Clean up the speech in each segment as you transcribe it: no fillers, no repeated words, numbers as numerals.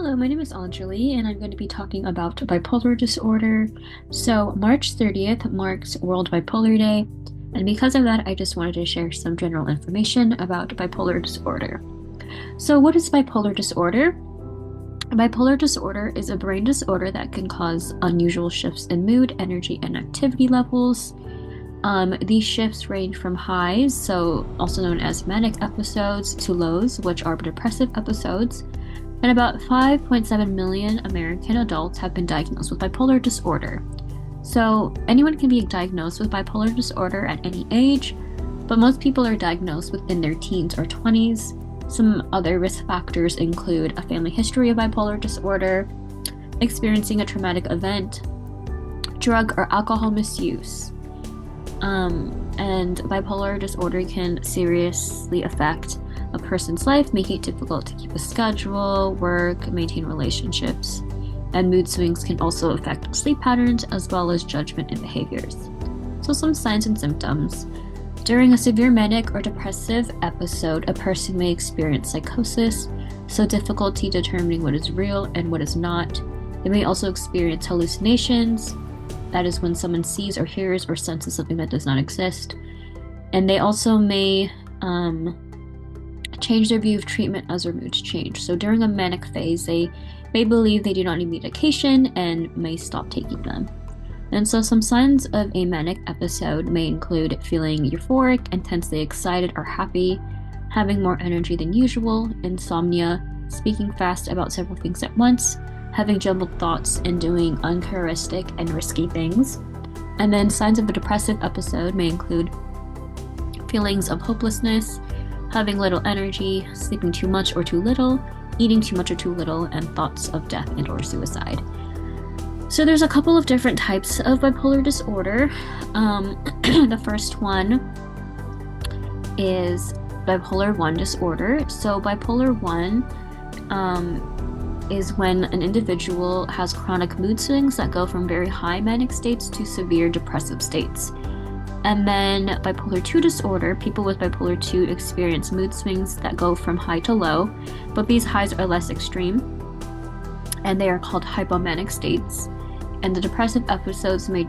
Hello, my name is Anjolie, and I'm going to be talking about bipolar disorder. So, March 30th marks World Bipolar Day, and because of that, I just wanted to share some general information about bipolar disorder. So, what is bipolar disorder? Bipolar disorder is a brain disorder that can cause unusual shifts in mood, energy, and activity levels. These shifts range from highs, so also known as manic episodes, to lows, which are depressive episodes. And about 5.7 million American adults have been diagnosed with bipolar disorder. So anyone can be diagnosed with bipolar disorder at any age, but most people are diagnosed within their teens or 20s. Some other risk factors include a family history of bipolar disorder, experiencing a traumatic event, drug or alcohol misuse. And bipolar disorder can seriously affect a person's life, making it difficult to keep a schedule, work, maintain relationships. And mood swings can also affect sleep patterns as well as judgment and behaviors. So, some signs and symptoms. During a severe manic or depressive episode, a person may experience psychosis, so difficulty determining what is real and what is not. They may also experience hallucinations. That is when someone sees or hears or senses something that does not exist. And they also may change their view of treatment as their moods change. So during a manic phase, they may believe they do not need medication and may stop taking them. And so some signs of a manic episode may include feeling euphoric, intensely excited or happy, having more energy than usual, insomnia, speaking fast about several things at once, having jumbled thoughts, and doing uncharacteristic and risky things. And then signs of a depressive episode may include feelings of hopelessness, having little energy, sleeping too much or too little, eating too much or too little, and thoughts of death and or suicide. So there's a couple of different types of bipolar disorder. The first one is bipolar 1 disorder. So bipolar 1 is when an individual has chronic mood swings that go from very high manic states to severe depressive states. And then bipolar 2 disorder, people with bipolar 2 experience mood swings that go from high to low, but these highs are less extreme, and they are called hypomanic states. And the depressive episodes may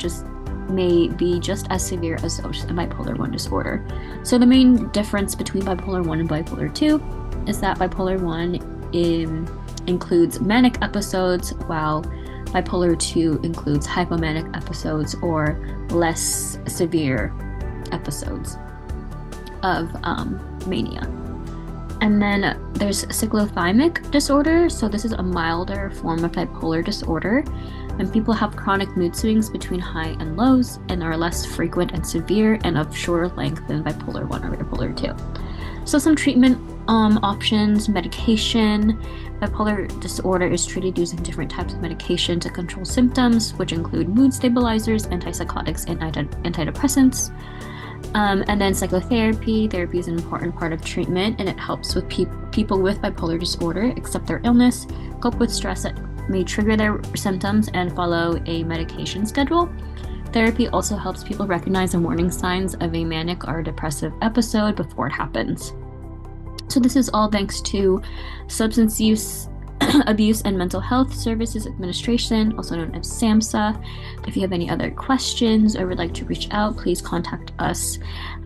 be just as severe as those in bipolar 1 disorder. So the main difference between bipolar 1 and bipolar 2 is that bipolar 1 includes manic episodes, while bipolar 2 includes hypomanic episodes or less severe episodes of mania. And then there's cyclothymic disorder. So this is a milder form of bipolar disorder, and people have chronic mood swings between high and lows and are less frequent and severe and of shorter length than bipolar 1 or bipolar 2. So some treatment options: medication. Bipolar disorder is treated using different types of medication to control symptoms, which include mood stabilizers, antipsychotics, and antidepressants. And then psychotherapy. Therapy is an important part of treatment, and it helps with people with bipolar disorder accept their illness, cope with stress that may trigger their symptoms, and follow a medication schedule. Therapy also helps people recognize the warning signs of a manic or depressive episode before it happens. So this is all thanks to Substance Use Abuse and Mental Health Services Administration, also known as SAMHSA. If you have any other questions or would like to reach out, please contact us,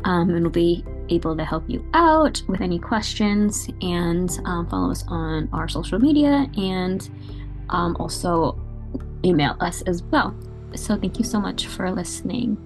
and we'll be able to help you out with any questions. And follow us on our social media, and also email us as well. So thank you so much for listening.